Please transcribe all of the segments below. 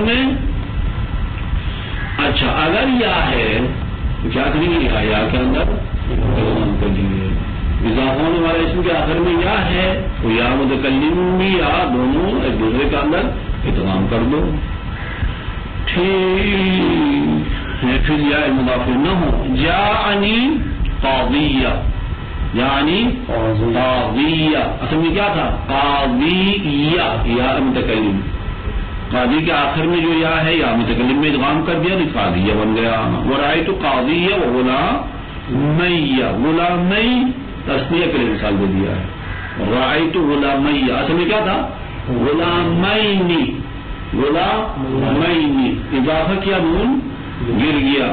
میں اچھا اگر یا ہے تو کیا کریں گے؟ یا کے اندر ادغام کر دیں گے. اضافہ ہونے والے اسم کے آخر میں یا ہے تو یا متکلم بھی یا دونوں ایک دوسرے کے اندر ادغام کر دو. ٹھیک ہے. پھر یا مضاف نہ ہو. جاءنی قاضیہ، یعنی قاضیہ اصل میں کیا تھا؟ قاضیہ یا متکلم. قاضی کے آخر میں جو یا ہے یا متکلم میں ادغام کر دیا تو قاضیہ بن گیا. ورأیت قاضیہ وغلامی، غلامی تسنیہ کے لیے مثال دے دیا ہے. رأیت غلامی اصل میں کیا تھا؟ غلامینی، غلامینی اضافہ کیا نون گر گیا.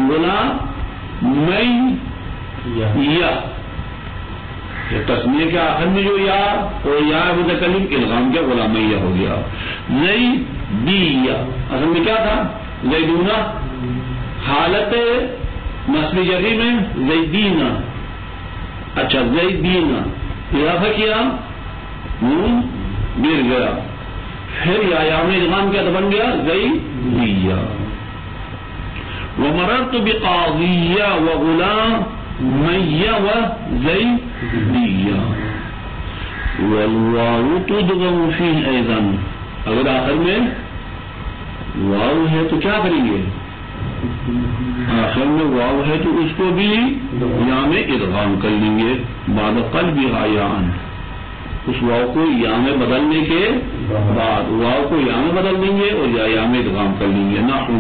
غلامی یا تسمیہ کے آخر میں جو یا اور یا متکلم کے ادغام کیا غلامیہ ہو گیا. زیدیہ اصل میں کیا تھا؟ زیدونہ، حالت نصب جری میں زیدینہ. اچھا زیدینہ اضافہ کیا نون گر گیا. پھر یا میں ادغام کیا تو بن گیا زیدیہ. ومررت بقاضیہ وغلامیہ وزیدیہ. والواو تدغم فیہ ایضا، اگر آخر میں واو ہے تو کیا کریں گے؟ آخر میں واو ہے تو اس کو بھی یا میں ادغام کر لیں گے. بعد قلبها یاء، اس واو کو یا میں بدلنے کے بعد واو کو یا میں بدل دیں گے اور یا میں ادغام کر لیں گے. نحو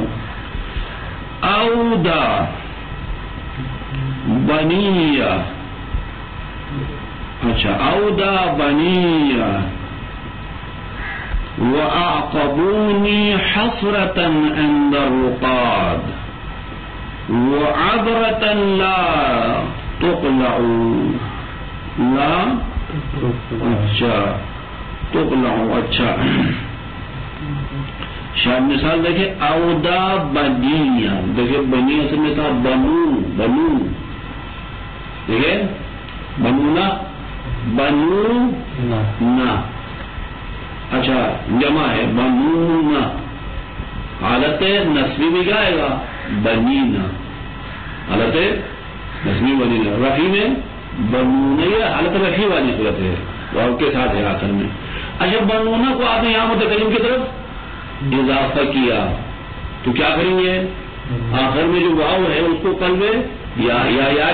اودا بنیہ. اچھا اودا بنیہ. وأعقبوني حسرة عند الرقاد وعبرة لا تقلع، لا اچھا تقلع. اچھا شاید مثال دیکھیں اودا بنیہ، دیکھیں بنیہ سے میں تھا بنو، بنو دیکھیں بنونا بنو نا. اچھا جمع ہے بنونا. حالت نسبی میں کیا آئے گا؟ بنینا. حالت نسبی بنینا. رفی میں بنونا، یہ حالت رفی والی صورت ہے، واو کے ساتھ ہے آخر میں. اچھا بنونا کو آپ نے یہاں متکلم کی طرف اضافہ کیا تو کیا کریں گے؟ آخر میں جو واو ہے اس کو قلب یا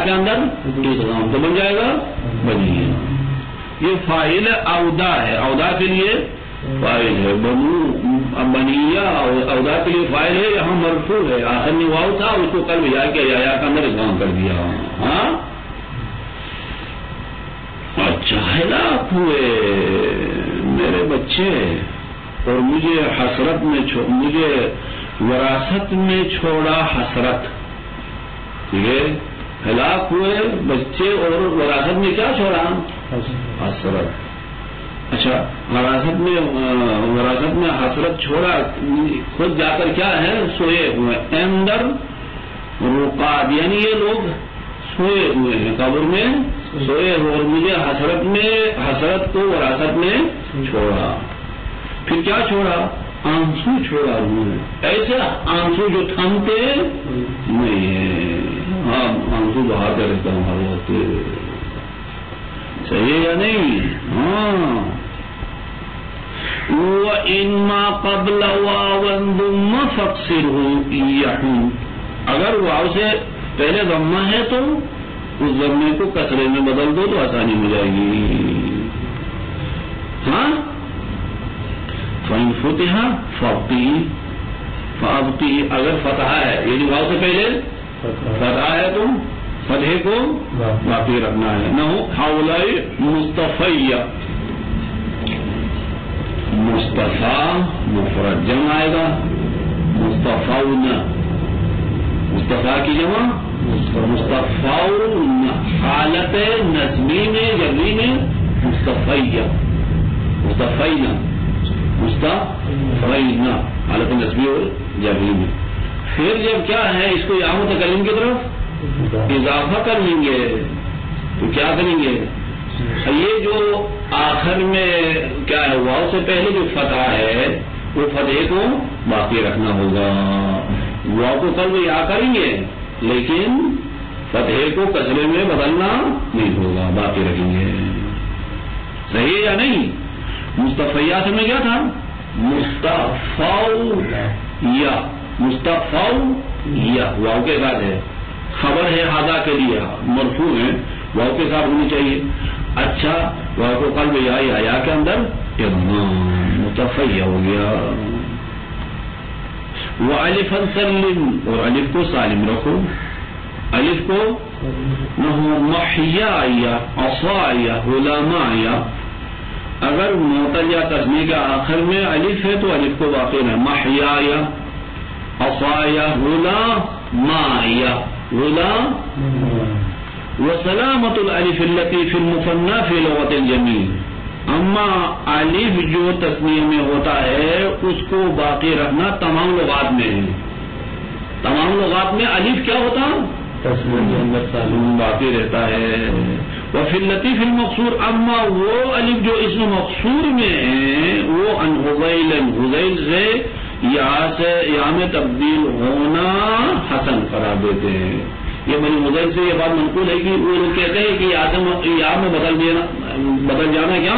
کے اندر ادغام تو بن جائے گا بنینا. یہ فاعل اودا ہے، اودا کے لیے فاعل ہے. بنو بنیہ اودا کے لیے فاعل ہے، یہاں مرفوع ہے. آخر میں واو تھا اس کو قلب یا کے اندر ادغام کر دیا. ہاں اچھا ہلاک ہوئے میرے بچے اور مجھے حسرت میں مجھے وراثت میں چھوڑا حسرت. ٹھیک ہے، ہلاک ہوئے بچے اور وراثت میں کیا چھوڑا؟ حسرت. اچھا وراثت میں حسرت چھوڑا، خود جا کر کیا ہے؟ سوئے ہوئے. اندر رقاد یعنی یہ لوگ سوئے ہوئے ہیں، قبر میں سوئے ہوئے، اور مجھے حسرت کو وراثت میں چھوڑا. پھر کیا چھوڑا؟ آنسو چھوڑا ہوں. ایسے آنسو جو تھمتے نہیں ہیں. ہاں آنسو بہاتے رہتا ہوں ہر وقت. صحیح ہے یا نہیں؟ ہاں. وَإِن مَا قَبْلَ وَاوًا ضُمَّ فَاقْصِرْهُ يَحُونَ، اگر واو سے پہلے ضمہ ہے تو اس ضمے کو کسرے میں بدل دو تو آسانی ہو جائے گی. ہاں فَإِن فُتِحَ فَأَبْقِهِ، اگر فتح ہے یعنی واو سے پہلے فتح ہے تو فتح کو باقی رکھنا ہے. نہ ہو ہاؤلائی مصطفیہ، مصطفیٰ مفرد جمع آئے گا. مصطفون، مصطفیٰ کی جمع مصطفون. حالت نسبی میں جبری میں مصطفیہ، مصطفینا، مصطفینا حالت نسبی اور جبری میں. پھر جب کیا ہے اس کو یا متکلم کی طرف اضافہ کر لیں گے تو کیا کریں گے؟ یہ جو آخر میں کیا ہے واو سے پہلے جو فتح ہے وہ فتح کو باقی رکھنا ہوگا. واو کو قلب یا کریں گے لیکن فتح کو کسرے میں بدلنا نہیں ہوگا, باقی رکھیں گے. صحیح ہے یا نہیں؟ مصطفیات میں کیا تھا؟ مصطفی یا واو کے ساتھ ہے, خبر ہے ہاذا کے لیے, مرفوع ہے, واو کے ساتھ ہونی چاہیے. اچھا واو کو قلب یا کے اندر مصطفی ہو گیا. وَأَلِفًا سَلِّمْ, اور الف کو سالم رکھو. الف کو نحو محیایا عصایا غلامایا, اگر معتل یا تثنیہ کے آخر میں الف ہے تو الف کو باقی رہے. محیایا عصایا غلامایا غلام. وسلامۃ الالف التي في المثنى في لغة الجميع, اما الف جو تثنیہ میں ہوتا ہے اس کو باقی رکھنا تمام لغات میں ہے. تمام لغات میں الف کیا ہوتا باقی رہتا ہے. وفي اللطيف المقصور, اما وہ الف جو اسم مقصور میں ہے وہ ان حذیل سے یا میں تبدیل ہونا حسن قرار دیتے ہیں. یہ بنی حذیل سے یہ بات منقول ہے کہ وہ لوگ کہتے ہیں کہ یا میں بدل جانا کیا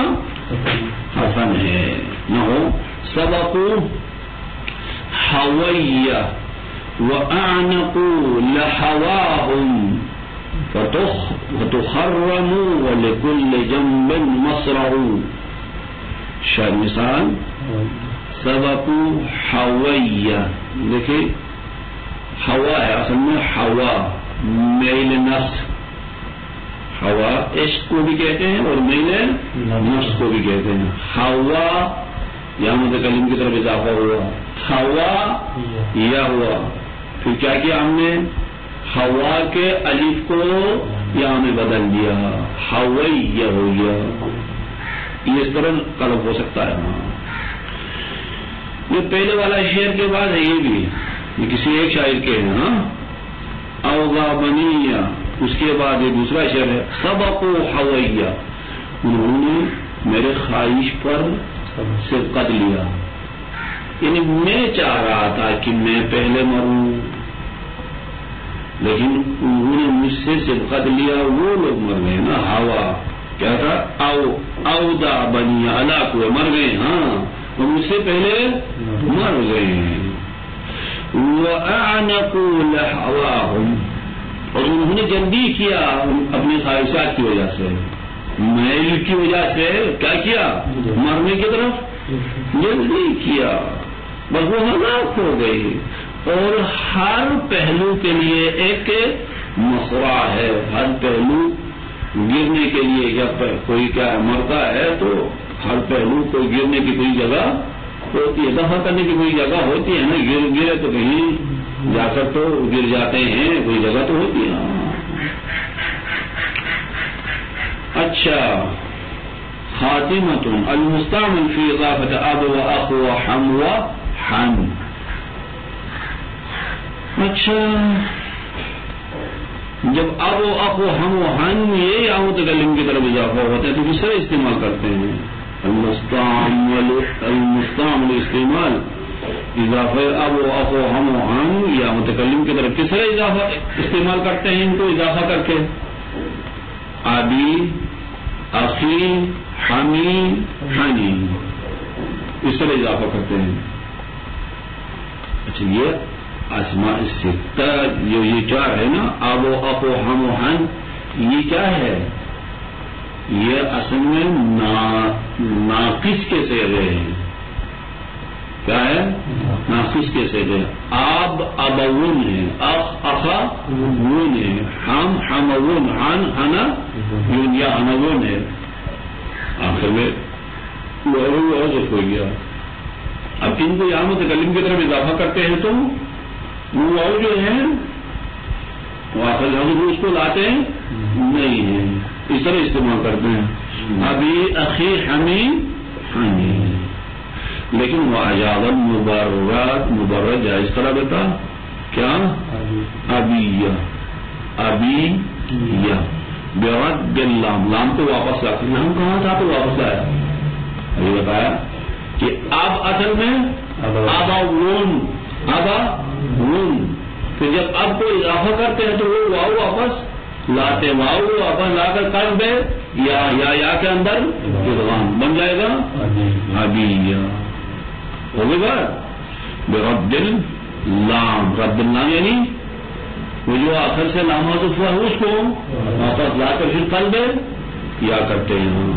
حسن ہے. نہ ہو سبقوا حویہ وَأَعْنَقُوا لَحَوَاهُمْ فَتُخَرَّمُوا وَلِكُلِّ جَنْبٍ مَصْرَعُوا. شاید مثال سبقوا حویہ, دیکھیں ہوا ہے اصل میں, ہوا میل نفس, ہوا عشق کو بھی کہتے ہیں اور میل نفس کو بھی کہتے ہیں. ہوا یا متکلم کی طرف اضافہ ہوا, ہوا یا ہوا. پھر کیا کیا ہم نے؟ ہوا کے الف کو یا میں بدل دیا, ہویہ ہو گیا. یہ اس طرح قلب ہو سکتا ہے. یہ پہلے والا شعر کے بعد ہے, یہ بھی یہ کسی ایک شاعر کے ہیں. ہاں اوغا بنیا, اس کے بعد یہ دوسرا شعر ہے سبقوا حویہ, انہوں نے میرے خواہش پر سبقت لیا. یعنی میں چاہ رہا تھا کہ میں پہلے مروں لیکن انہوں نے مجھ سے سبقت لیا, وہ لوگ مر گئے نا. ہوا کیا تھا اودا بنیا ہلاک ہوئے, مر گئے. ہاں وہ مجھ سے پہلے مر گئے. وَأَعْنَقُوا لَحَوَاهُمْ, اور انہوں نے جلدی کیا اپنی خواہشات کی وجہ سے, میل کی وجہ سے کیا کیا, مرنے کی طرف جلدی کیا, بس وہ ہلاک ہو گئی. اور ہر پہلو کے لیے ایک مسئلہ ہے, ہر پہلو گرنے کے لیے, جب کوئی کیا مرتا ہے تو ہر پہلو کو گرنے کی کوئی جگہ ہوتی ہے, دفع کرنے کی کوئی جگہ ہوتی ہے نا. گرے تو کہیں جا کر تو گر جاتے ہیں, کوئی جگہ تو ہوتی ہے. اچھا خاتمۃ المستعمل فی اضافۃ اب و اخ و حم و حن. اچھا جب اب و اخ و حم و حن یہ یا متکلم کی طرف اضافہ ہوتا ہے تو کس طرح استعمال کرتے ہیں؟ المستعمل استعمال اضافہ اب و اخ و حم و حن یا متکلم کی طرف کس طرح اضافہ استعمال کرتے ہیں؟ ان کو اضافہ کر کے ابی اخی حمی حنی اس طرح اضافہ کرتے ہیں. اچھا یہ اسماء الستہ جو یہ چار ہے نا, اب و اخ و حم و حن, یہ کیا ہے؟ یہ اصل میں ناقص کے صیغے ہیں. کیا ہے؟ ناقص کے صیغے. آب ابون ہے, اخ اخا ون ہے, ہم ہمون, ہن ہنا یون یا ہنون ہے. آخر میں حذف ہو گیا. اب ان کو یہاں متکلم کی طرف اضافہ کرتے ہیں تو وہ جو ہے وہ آخر ہم اس کو لاتے ہیں نہیں ہے, اس طرح استعمال کرتے ہیں. ابھی اخی حمی حمی, لیکن وہ اجاز مبرد جائز طرح بتا کیا ابیہ ابیہ برد اللام, لام کو واپس لاتے. لام کہاں تھا تو واپس لایا. ابھی بتایا کہ اب اصل میں اباون اباون. پھر جب اب کو اضافہ کرتے ہیں تو وہ واؤ واپس لاتے, واؤ واپس لا کر قلب یا کے اندر ادغام بن جائے گا ابیہ. ہو گئی بات. برد اللام, رد اللام یعنی وہ جو آخر سے لام حذف ہوا ہے اس کو واپس لا کر پھر قلب یا کرتے ہیں.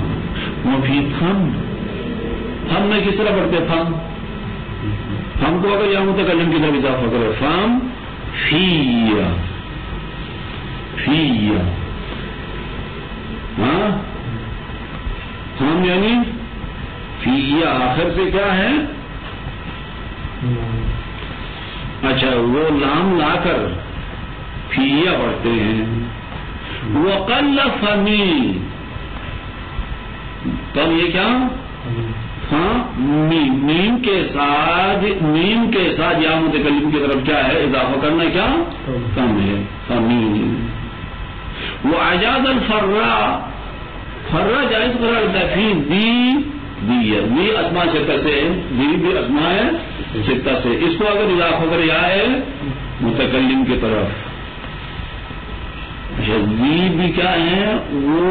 وہ بھی ہم میں کس طرح پڑھتے فم, ہم کو اگر یا متکلم کی طرف اضافہ کرے فم فیا فیا, ہاں ہم یعنی فیا آخر سے کیا ہے. اچھا وہ لام لا کر فیا پڑھتے ہیں. وقل فمی, تب یہ کیا ہاں میم کے ساتھ یا متکلم کی طرف کیا ہے اضافہ کرنا کیا کم ہے. فمی وہ اجاز الفرا, فرا جائز قرار دفی دی اسما ستا سے, دی اسما ہے ستا سے, اس کو اگر اضافہ کر یا ہے متکلم کی طرف. اچھا بھی کیا ہے وہ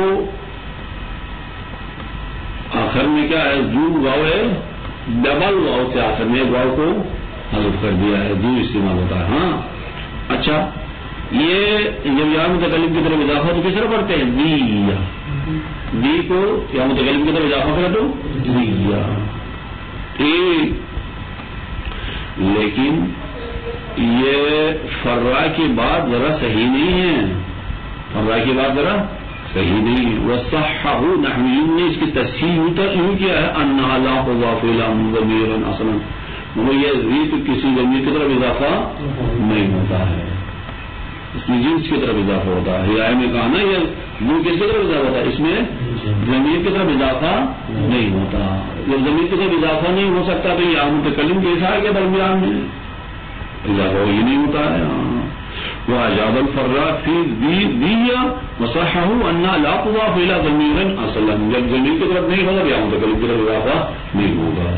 آخر میں کیا ہے زو واؤ ہے, ڈبل واؤ سے آخر میں واؤ کو حذف کر دیا ہے, زو استعمال ہوتا ہے. ہاں اچھا یہ جب یا متکلم کی طرف اضافہ تو کس طرح پڑھتے ہیں دیا, دی کو یا متکلم کی طرف اضافہ کرے تو دیا. لیکن یہ فرا کی بات ذرا صحیح نہیں ہے, فرا کی بات ذرا صحیح نہیں ہے. وصححہ نحویون نے اس کی تصحیح یوں کیا ہے انہا لا تضاف الی ضمیر اصلا, وہ یہ ضمیر کسی ضمیر کی طرف اضافہ نہیں ہوتا ہے, اس میں جنس کی طرف اضافہ ہوتا ہے. رعایت میں کہا نا یہ وہ کس کی طرف اضافہ ہوتا ہے, اس میں ضمیر کی طرف اضافہ نہیں ہوتا. جب ضمیر کی طرف اضافہ نہیں ہو سکتا تو یہ متکلم کے اظہار کے درمیان میں اضافہ یہ نہیں ہوتا ہے. وہ اجاز الفرا فی دیا وصححہ انہا لا تضاف الی ضمیر اصلا, جب ضمیر کی طرف نہیں ہوگا یا متکلم کی طرف اضافہ نہیں ہوگا.